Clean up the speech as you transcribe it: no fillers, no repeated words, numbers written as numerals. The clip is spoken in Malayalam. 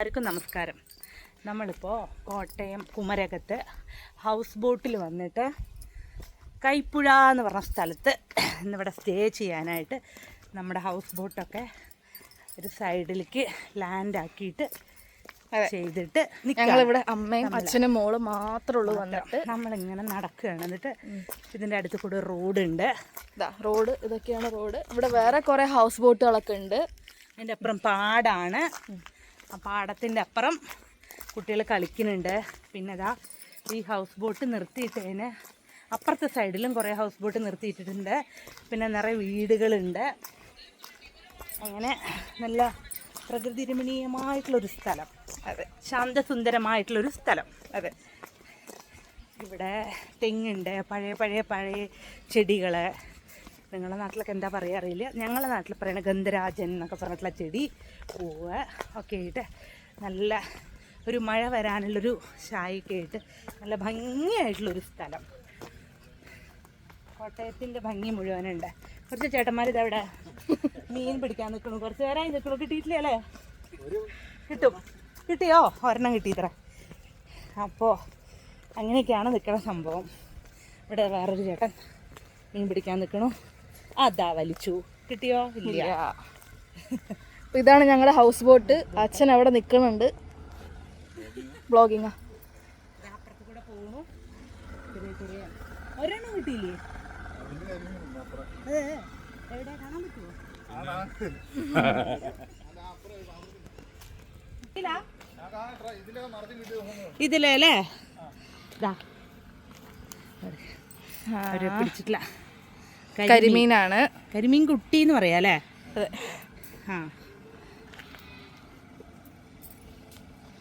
എല്ലാവർക്കും നമസ്കാരം. നമ്മളിപ്പോൾ കോട്ടയം കുമരകത്ത് ഹൗസ് ബോട്ടിൽ വന്നിട്ട് കൈപ്പുഴ എന്ന് പറഞ്ഞ സ്ഥലത്ത് ഇന്നിവിടെ സ്റ്റേ ചെയ്യാനായിട്ട് നമ്മുടെ ഹൗസ് ബോട്ടൊക്കെ ഒരു സൈഡിലേക്ക് ലാൻഡ് ആക്കിയിട്ട് ചെയ്തിട്ട് ഞങ്ങളിവിടെ അമ്മയും അച്ഛനും മോളും മാത്രമേ ഉള്ളൂ വന്നിട്ട് നമ്മളിങ്ങനെ നടക്കുകയാണ്. എന്നിട്ട് ഇതിൻ്റെ അടുത്ത് കൂടെ റോഡുണ്ട്. റോഡ് ഇതൊക്കെയാണ് റോഡ്. ഇവിടെ വേറെ കുറേ ഹൗസ് ബോട്ടുകളൊക്കെ ഉണ്ട്. അതിൻ്റെ അപ്പുറം പാടാണ്. ആ പാടത്തിൻ്റെ അപ്പുറം കുട്ടികൾ കളിക്കുന്നുണ്ട്. പിന്നെ അതാ ഈ ഹൗസ് ബോട്ട് നിർത്തിയിട്ടതിന് അപ്പുറത്തെ സൈഡിലും കുറേ ഹൗസ് ബോട്ട് നിർത്തിയിട്ടിട്ടുണ്ട്. പിന്നെ നിറയെ വീടുകളുണ്ട്. അങ്ങനെ നല്ല പ്രകൃതി രമണീയമായിട്ടുള്ളൊരു സ്ഥലം. അതെ, ശാന്തസുന്ദരമായിട്ടുള്ളൊരു സ്ഥലം. അതെ, ഇവിടെ തെങ്ങുണ്ട്, പഴയ ചെടികൾ. നിങ്ങളുടെ നാട്ടിലൊക്കെ എന്താ പറയുക അറിയില്ല. ഞങ്ങളുടെ നാട്ടിൽ പറയുന്നത് ഗന്ധരാജൻ എന്നൊക്കെ പറഞ്ഞിട്ടുള്ള ചെടി, പൂവ് ഒക്കെ ആയിട്ട് നല്ല ഒരു മഴ വരാനുള്ളൊരു ഷായൊക്കെ ആയിട്ട് നല്ല ഭംഗിയായിട്ടുള്ളൊരു സ്ഥലം. കോട്ടയത്തിൻ്റെ ഭംഗി മുഴുവനുണ്ട്. കുറച്ച് ചേട്ടന്മാർ ഇതവിടെ മീൻ പിടിക്കാൻ നിൽക്കണു. കുറച്ച് പേരായി നിൽക്കണു. കിട്ടിയിട്ടില്ലേ അല്ലേ? കിട്ടിയോ? ഒരെണ്ണം കിട്ടിയിത്ര. അപ്പോൾ അങ്ങനെയൊക്കെയാണ് നിൽക്കുന്ന സംഭവം. ഇവിടെ വേറൊരു ചേട്ടൻ മീൻ പിടിക്കാൻ നിൽക്കണു. അതാ വലിച്ചു. കിട്ടിയോ? ഇല്ല. അപ്പോൾ ഇതാണ് ഞങ്ങളുടെ ഹൗസ് ബോട്ട്. അച്ഛൻ അവിടെ നിൽക്കുന്നുണ്ട്. ബ്ലോഗിങ്ങാ. അപ്പുറത്ത് കൂടെ പോകണു. ചെറിയ ഒരെണ്ണം കിട്ടിയില്ലേ? എവിടെ കാണാൻ പറ്റുമോ? ഇതിലേ അല്ലേ? പിടിച്ചിട്ടില്ല. കരിമീനാണ്. കരിമീൻ കുട്ടി എന്ന് പറയാം അല്ലേ? ആ,